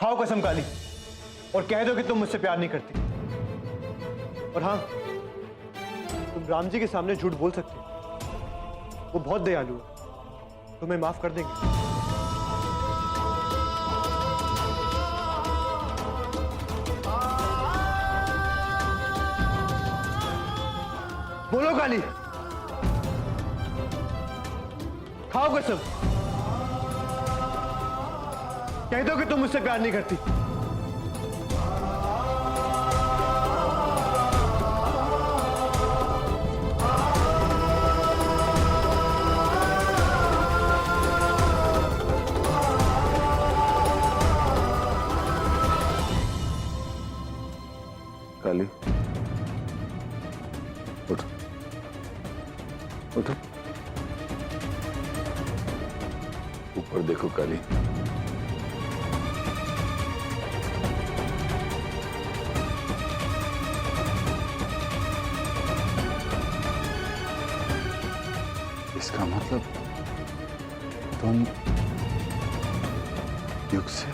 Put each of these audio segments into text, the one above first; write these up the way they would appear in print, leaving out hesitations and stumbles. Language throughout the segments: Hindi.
खाओ कसम काली और कह दो कि तुम मुझसे प्यार नहीं करती। और हाँ, तुम राम जी के सामने झूठ बोल सकते हो, वो बहुत दयालु है, तुम्हें माफ कर देंगे। बोलो काली, खाओ कसम, कह दो कि तुम मुझसे प्यार नहीं करती। काली, उठो उठो, ऊपर देखो काली। इसका मतलब तुम युग से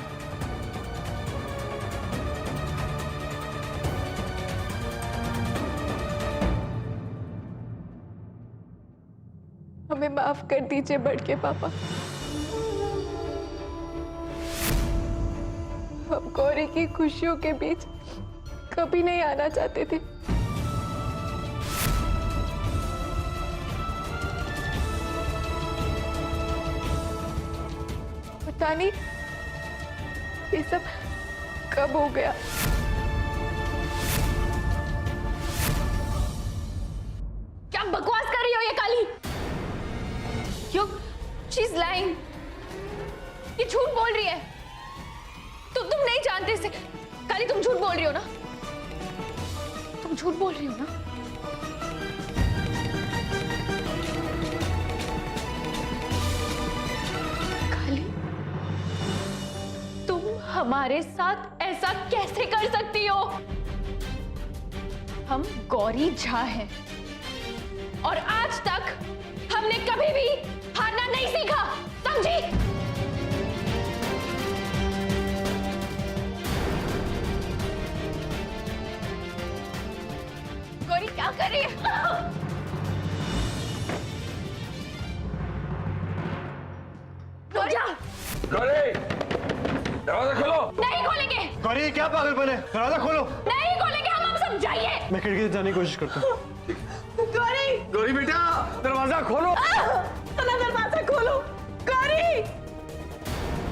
हमें माफ कर दीजिए बड़के पापा। हम गौरी की खुशियों के बीच कभी नहीं आना चाहते थे। पता नहीं ये सब कब हो गया। क्या बकवास कर रही हो ये काली? क्यों? She's lying. ये झूठ बोल रही है। तुम नहीं जानते इसे। काली तुम झूठ बोल रही हो ना? तुम झूठ बोल रही हो ना? काली, तुम हमारे साथ ऐसा कैसे कर सकती हो? हम गौरी झा हैं और आज तक हमने कभी भी हारना नहीं सीखा, समझी? गौरी क्या कर रही है? गौरी, गौरी, दरवाजा खोलो। नहीं खोलेंगे। गौरी क्या पागलपन है, दरवाजा खोलो। नहीं खोलेंगे हम सब जाइए। मैं खिड़की से जाने की कोशिश करता हूँ। गौरी, गौरी बेटा, दरवाजा खोलो। दरवाजा खोलो। गौरी,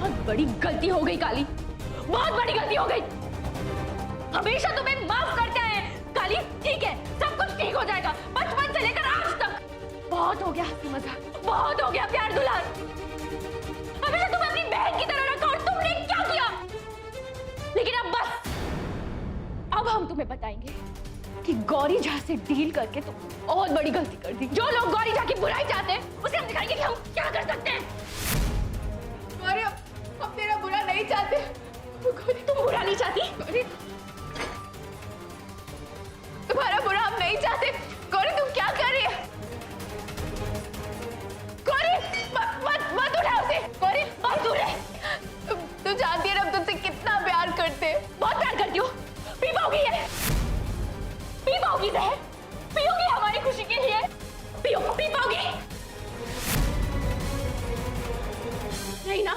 बहुत बड़ी गलती हो गई काली, बहुत बड़ी गलती हो गई। हमेशा तुम्हें माफ करते हैं काली, ठीक है, सब कुछ ठीक हो जाएगा। बचपन से लेकर आज तक बहुत हो गया हंसी मजाक, बहुत हो गया प्यार दुलार। हमेशा तुम्हें अपनी बहन की तरह रखा और तुमने क्या किया? लेकिन अब बस, अब हम तुम्हें बताएंगे कि गौरी झा से डील करके तुम बहुत बड़ी गलती कर दी। जो लोग गौरी झा की बुराई चाहते हैं उसे हम दिखाएंगे कि हम क्या कर सकते हैं। गौरी, हम तेरा बुरा नहीं चाहते। गौरी, तुम बुरा नहीं चाहती? गौरी, तुम्हारा बुरा हम नहीं चाहते। गौरी, तुम क्या कर रही है? गौरी, मत उठा उसे। गौरी, और दूर है। तुम जानती है ना हम तुझसे कितना प्यार करते हैं। बहुत प्यार करती हो। पी पाओगी है? पी पाओगी जहर? पियोगी हमारी खुशी के लिए? पियो, पी पाओगी? नहीं ना?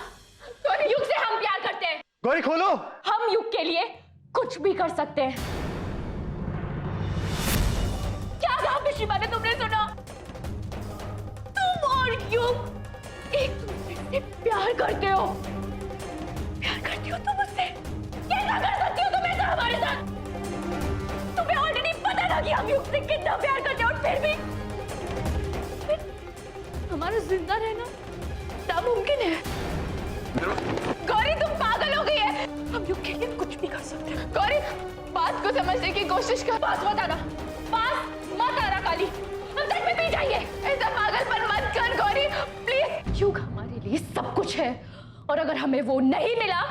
गौरी, युग से हम प्यार करते हैं। गौरी खोलो। हम युग के लिए कुछ भी कर सकते हैं। क्या कहा पिछली बार ने तुमने सुना? तुम और युग एक दूसरे से प्यार करते हो। प्यार करती हो तुम मुझसे? कैसा कर सकती हो तुम ऐसा हमारे साथ? तुम्हें ऑलरेडी पता था कि हम युग से कितना प्यार करते हैं और फिर भी हमारा जिंदा रहना नामुमकिन है। गौरी, तुम पागल हो गई है। हम युग के लिए कुछ भी कर सकते हैं। गौरी, बात को समझने की कोशिश कर। पास मत आना, पास मत आना काली, हम सच में पी जाएंगे। ऐसा पागलपन मत कर गौरी, प्लीज। युग हमारे लिए सब कुछ है और अगर हमें वो नहीं मिला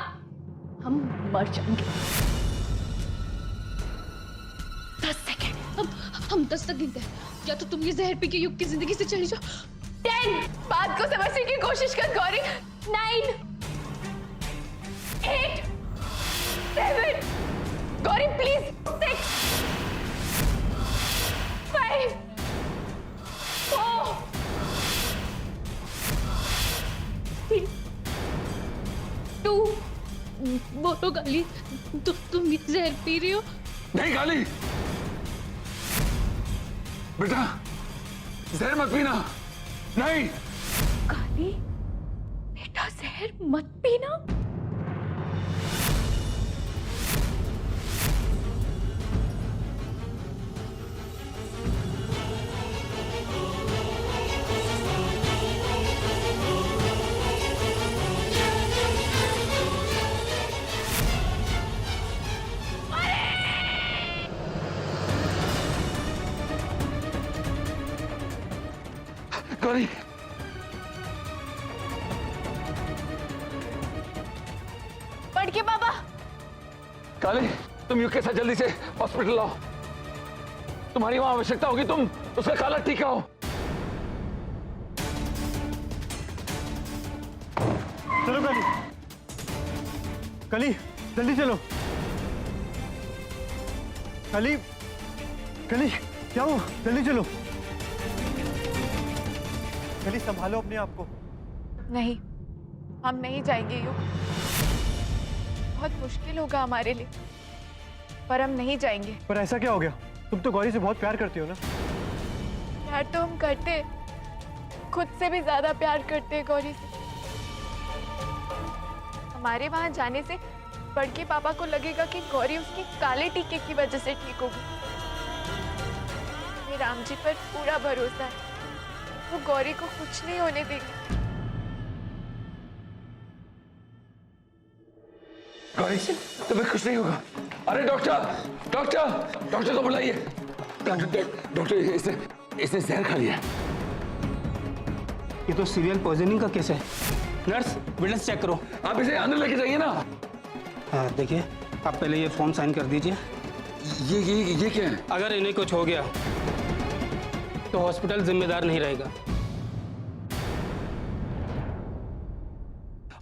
हम मर जाएंगे। 10 सेकेंड, हम 10 तक गिनते हैं। या तो तुम ये जहर पी के युग की जिंदगी से चली जाओ। 10, बात को समझने की कोशिश कर गौरी। 9, 8, 7 गौरी प्लीज 6 5 4 3 2 बोलो काली तुम ये जहर पी रही हो? नहीं काली, बेटा जहर मत पीना। नहीं काली बेटा जहर मत पीना। गौरी, पढ़ के बाबा। काली तुम यूं कैसा जल्दी से हॉस्पिटल लाओ। तुम्हारी वहां आवश्यकता होगी, तुम उसका काला टीका हो। चलो कली, कली जल्दी चलो। कली, कली क्या हो, जल्दी चलो। कली संभालो अपने आप को। नहीं, हम नहीं जाएंगे युग। बहुत मुश्किल होगा हमारे लिए, पर हम नहीं जाएंगे। पर ऐसा क्या हो गया? तुम तो गौरी से बहुत प्यार करती हो ना। प्यार तो हम करते, खुद से भी ज्यादा प्यार करते हैं गौरी से। हमारे वहां जाने से बड़के पापा को लगेगा कि गौरी उसके काले टीके की वजह से ठीक होगी। हमें राम जी पर पूरा भरोसा है, वो गौरी को कुछ नहीं होने देंगे। गौरी तुम्हें कुछ नहीं होगा। अरे डॉक्टर, डॉक्टर, डॉक्टर को बुलाइए। डॉक्टर इसने जहर खा लिया। ये तो सीरियल पॉइजनिंग का केस है। नर्स विटनेस चेक करो। आप इसे अंदर लेके जाइए ना। हाँ देखिए, आप पहले ये फॉर्म साइन कर दीजिए। ये क्या है? अगर इन्हें कुछ हो गया तो हॉस्पिटल जिम्मेदार नहीं रहेगा।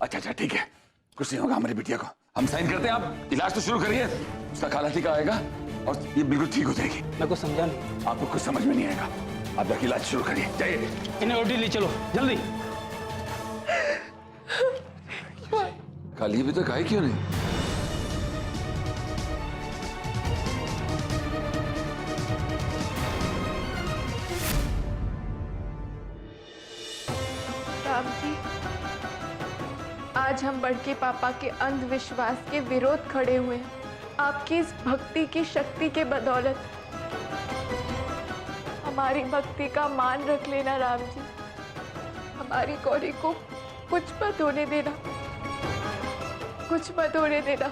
अच्छा ठीक है, कुछ नहीं होगा हमारी बिटिया को। हम साइन करते हैं, आप इलाज तो शुरू करिए। उसका काला टीका आएगा और ये बिल्कुल ठीक हो जाएगी। मैं कुछ समझा नहीं। आपको कुछ समझ में नहीं आएगा। आप जाके इलाज शुरू करिए, जाइए। इन्हें ओटी ले चलो जल्दी। काली अभी तक आई क्यों नहीं? राम जी, आज हम बड़के पापा के अंधविश्वास के विरोध खड़े हुए हैं। आपकी इस भक्ति की शक्ति के बदौलत हमारी भक्ति का मान रख लेना राम जी। हमारी गौरी को कुछ मत होने देना, कुछ मत होने देना।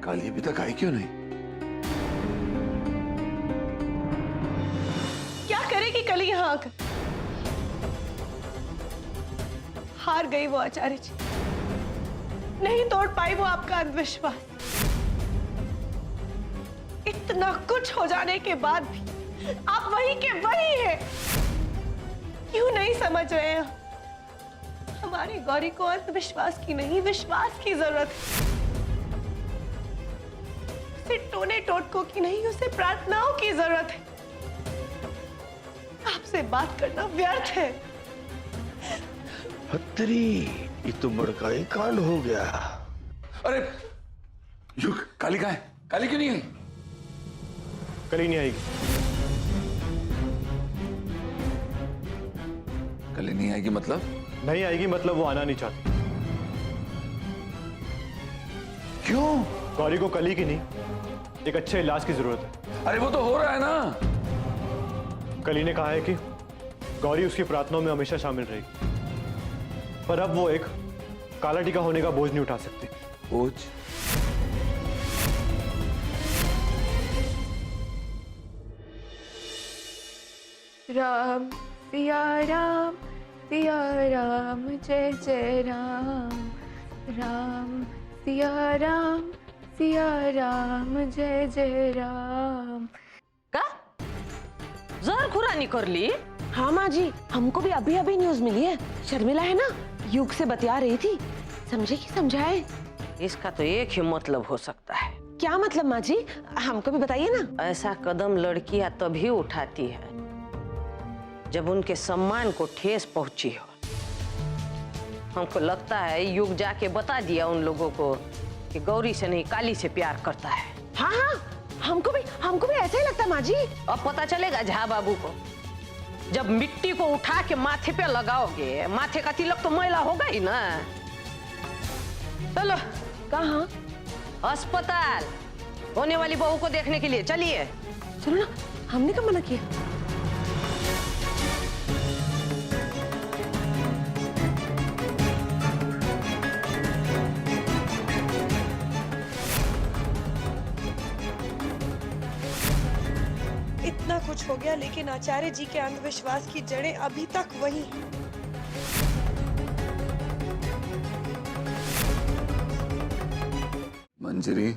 काली अभी तक आई क्यों नहीं? क्या करेगी कली यहाँ आकर? हार गई वो आचार्य जी, नहीं तोड़ पाई वो आपका अंधविश्वास। इतना कुछ हो जाने के बाद भी आप वही के वही हैं। क्यों नहीं समझ रहे हैं? हमारी गौरी को अंधविश्वास की नहीं, विश्वास की जरूरत है। उसे टोने टोटकों की नहीं, उसे प्रार्थनाओं की जरूरत है। आपसे बात करना व्यर्थ है। पत्तरी, ये तो बड़का ही कांड हो गया। अरे युग, काली कहाँ है? काली क्यों नहीं आई? कली नहीं आएगी। काली नहीं आएगी मतलब? नहीं आएगी मतलब वो आना नहीं चाहती। क्यों? गौरी को कली की नहीं, एक अच्छे इलाज की जरूरत है। अरे वो तो हो रहा है ना। कली ने कहा है कि गौरी उसकी प्रार्थनाओं में हमेशा शामिल रहेगी, पर अब वो एक काला टीका होने का बोझ नहीं उठा सकती। बोझ? राम सिया राम, सिया राम जय जय राम। राम सिया राम, सिया राम जय जय राम। का जर खुरानी करली? हाँ माँ जी, हमको भी अभी अभी न्यूज मिली है। शर्मिला है ना, युग से बतिया रही थी। समझे कि समझाए? इसका तो एक ही मतलब हो सकता है। क्या मतलब माँ जी, हमको भी बताइए ना। ऐसा कदम लड़कियां तभी उठाती है जब उनके सम्मान को ठेस पहुंची हो। हमको लगता है युग जाके बता दिया उन लोगों को कि गौरी से नहीं काली से प्यार करता है। हाँ हाँ, हमको भी ऐसा ही लगता माँ जी। अब पता चलेगा झा बाबू को। जब मिट्टी को उठा के माथे पे लगाओगे, माथे का तिलक तो मैला होगा ही ना। चलो कहाँ? अस्पताल, होने वाली बहू को देखने के लिए चलिए। चलो ना, हमने कब मना किया? इतना कुछ हो गया, लेकिन आचार्य जी के अंधविश्वास की जड़ें अभी तक वही हैं। मंजरी,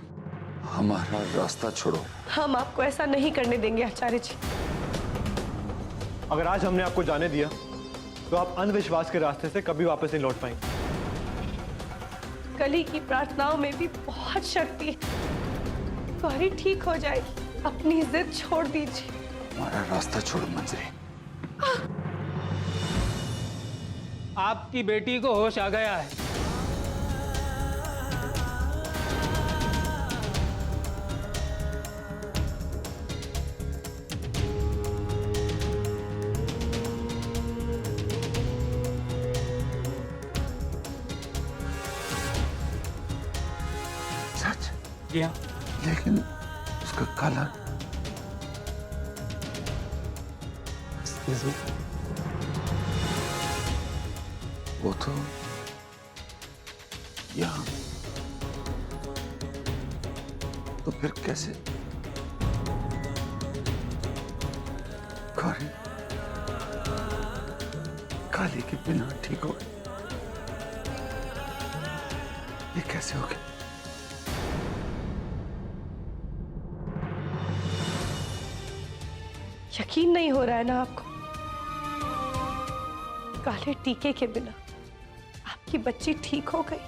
हमारा रास्ता छोड़ो। हम आपको ऐसा नहीं करने देंगे आचार्य जी। अगर आज हमने आपको जाने दिया तो आप अंधविश्वास के रास्ते से कभी वापस नहीं लौट पाएंगे। कली की प्रार्थनाओं में भी बहुत शक्ति है। गौरी ठीक हो जाएगी, अपनी जिद छोड़ दीजिए। हमारा रास्ता छोड़ो मंजरी। आपकी बेटी को होश आ गया है। सच? जी हाँ। लेकिन उसका काला वो तो यहाँ, तो फिर कैसे? गौरी काली के बिना ठीक हो गई, ये कैसे हो गया? यकीन नहीं हो रहा है ना आपको? काले टीके के बिना आपकी बच्ची ठीक हो गई।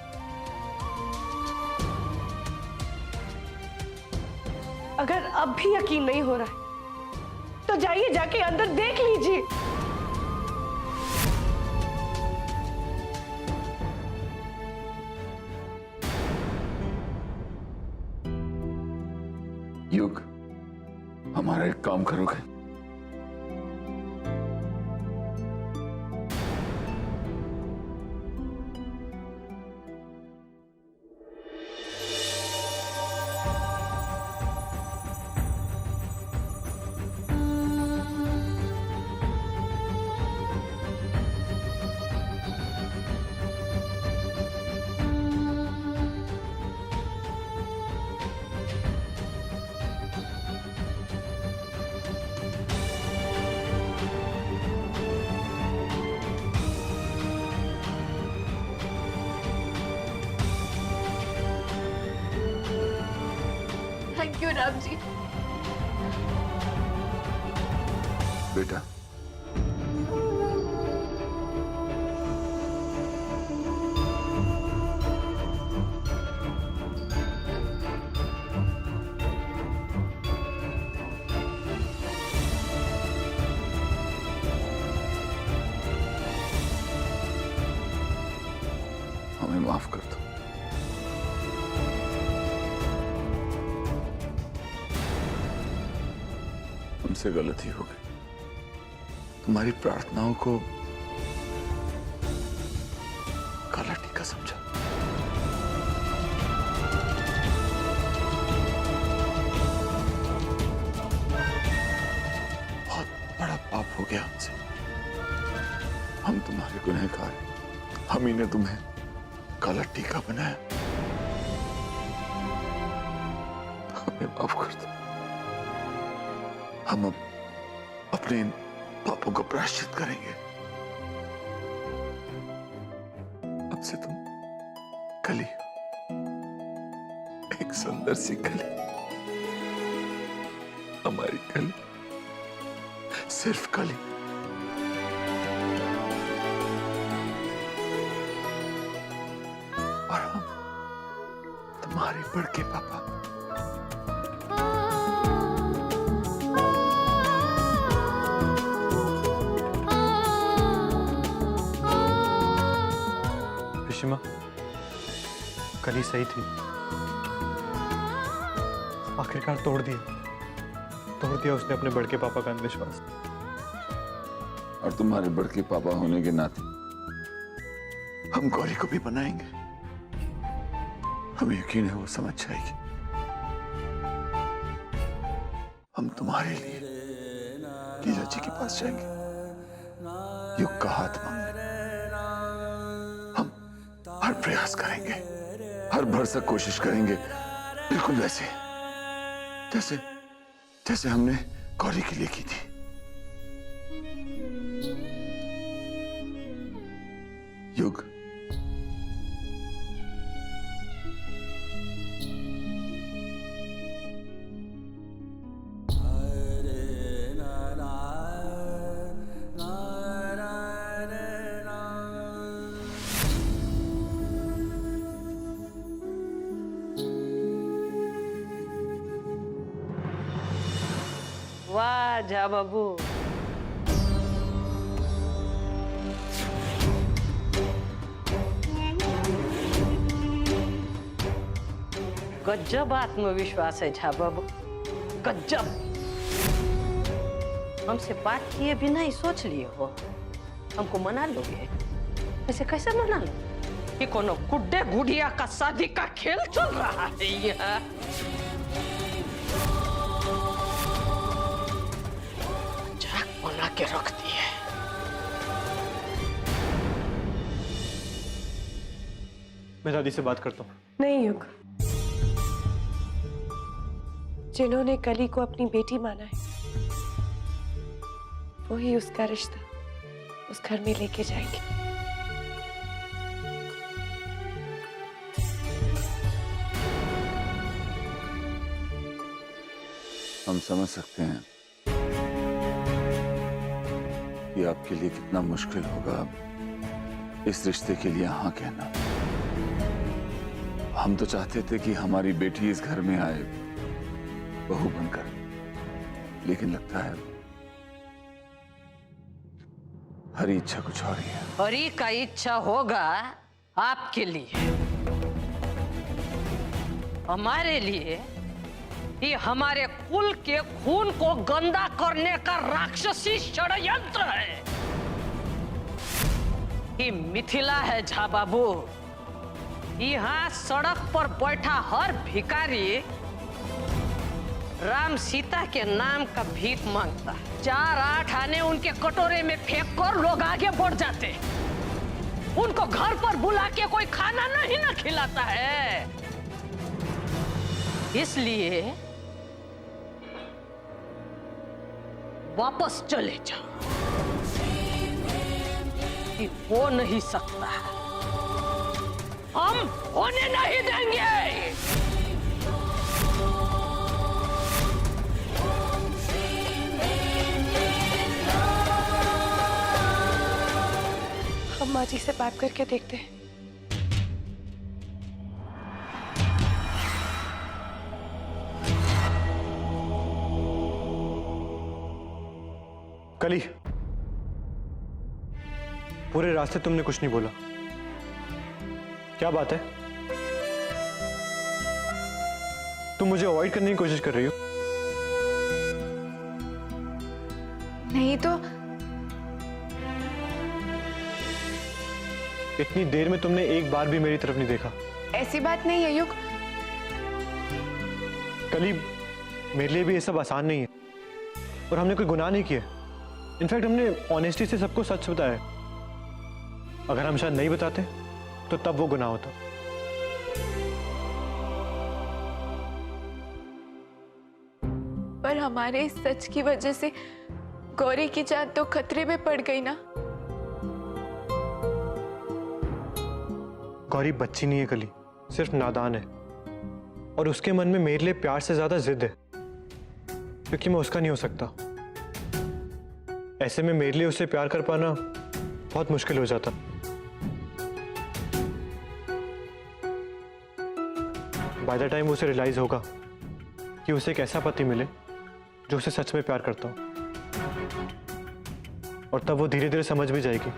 अगर अब भी यकीन नहीं हो रहा है तो जाइए, जाके अंदर देख लीजिए। युग, हमारा एक काम करोगे? Thank you Ram ji. बेटा, हमें माफ कर दो। हमसे गलती हो गई। तुम्हारी प्रार्थनाओं को काला टीका समझा। बहुत बड़ा पाप हो गया हमसे। हम तुम्हारे गुनहगार हैं। हम ही ने तुम्हें काला टीका बनाया। हमें माफ कर दो। हम अब अपने इन पापों का प्रायश्चित करेंगे। अब से तुम कली, एक सुंदर सी कली, हमारी कली, सिर्फ कली। बड़के पापा। ऋषिमा कल ही सही थी, आखिरकार तोड़ दिया उसने अपने बड़के पापा का अंधविश्वास। और तुम्हारे बड़के पापा होने के नाते हम गौरी को भी बनाएंगे। हमें यकीन है वो समझ जाएगी। हम तुम्हारे लिए लीला जी के पास जाएंगे, युग का हाथ मांगने। हम हर प्रयास करेंगे, हर भरसक कोशिश करेंगे, बिल्कुल वैसे जैसे जैसे हमने गौरी के लिए की थी। युग, वाह जा बाबू, गजब आत्मविश्वास है झा बाबू, गजब। हमसे बात किए बिना ही सोच लिए हो हमको मना लोगे? ऐसे कैसे मना लो? ये कोनो गुड्डे गुड़िया का शादी का खेल चल रहा है यहाँ। जाग बना के रख दी है। मैं दादी से बात करता हूँ। नहीं युग, जिन्होंने कली को अपनी बेटी माना है वही उसका रिश्ता उस घर में लेके जाएंगे। हम समझ सकते हैं कि आपके लिए कितना मुश्किल होगा इस रिश्ते के लिए हाँ कहना। हम तो चाहते थे कि हमारी बेटी इस घर में आए बहू बनकर, लेकिन लगता है हरी इच्छा कुछ और ही है। हरी का इच्छा होगा आपके लिए, हमारे लिए ये हमारे कुल के खून को गंदा करने का राक्षसी षड्यंत्र है। ये मिथिला है झा बाबू, यहाँ सड़क पर बैठा हर भिखारी राम सीता के नाम का भीख मांगता है। 4-8 आने उनके कटोरे में फेंक कर लोग आगे बढ़ जाते। उनको घर पर बुला के कोई खाना नहीं ना खिलाता है। इसलिए वापस चले जाओ, ये हो नहीं सकता, हम होने नहीं देंगे। हम माँ जी से बात करके देखते हैं। कली, पूरे रास्ते तुमने कुछ नहीं बोला, क्या बात है? तुम मुझे अवॉइड करने की कोशिश कर रही हो? नहीं तो इतनी देर में तुमने एक बार भी मेरी तरफ नहीं देखा। ऐसी बात नहीं है युग। कली, मेरे लिए भी ये सब आसान नहीं है और हमने कोई गुनाह नहीं किया। इनफैक्ट हमने ऑनेस्टी से सबको सच बताया। अगर हम शायद नहीं बताते तो तब वो गुनाह होता। पर हमारे इस सच की वजह से गौरी की जान तो खतरे में पड़ गई ना। गौरी बच्ची नहीं है कली, सिर्फ नादान है और उसके मन में मेरे लिए प्यार से ज्यादा जिद है, क्योंकि मैं उसका नहीं हो सकता। ऐसे में मेरे लिए उससे प्यार कर पाना बहुत मुश्किल हो जाता। बाय द टाइम उसे रियलाइज होगा कि उसे एक ऐसा पति मिले जो उसे सच में प्यार करता हो, और तब वो धीरे धीरे समझ भी जाएगी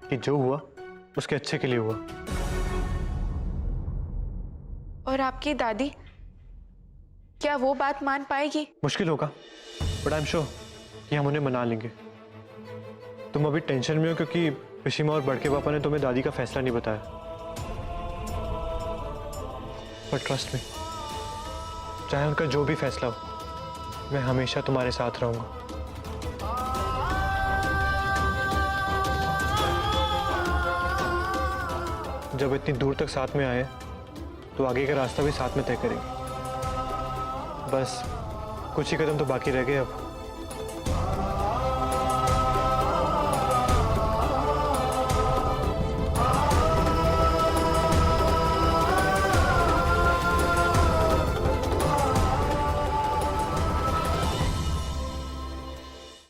कि जो हुआ उसके अच्छे के लिए हुआ। और आपकी दादी, क्या वो बात मान पाएगी? मुश्किल होगा, बट आई एम श्योर कि हम उन्हें मना लेंगे। तुम अभी टेंशन में हो क्योंकि पिशीमा और बड़के पापा ने तुम्हें दादी का फैसला नहीं बताया, पर ट्रस्ट मी, चाहे उनका जो भी फैसला हो, मैं हमेशा तुम्हारे साथ रहूंगा। जब इतनी दूर तक साथ में आए तो आगे का रास्ता भी साथ में तय करेंगे। बस कुछ ही कदम तो बाकी रह गए अब।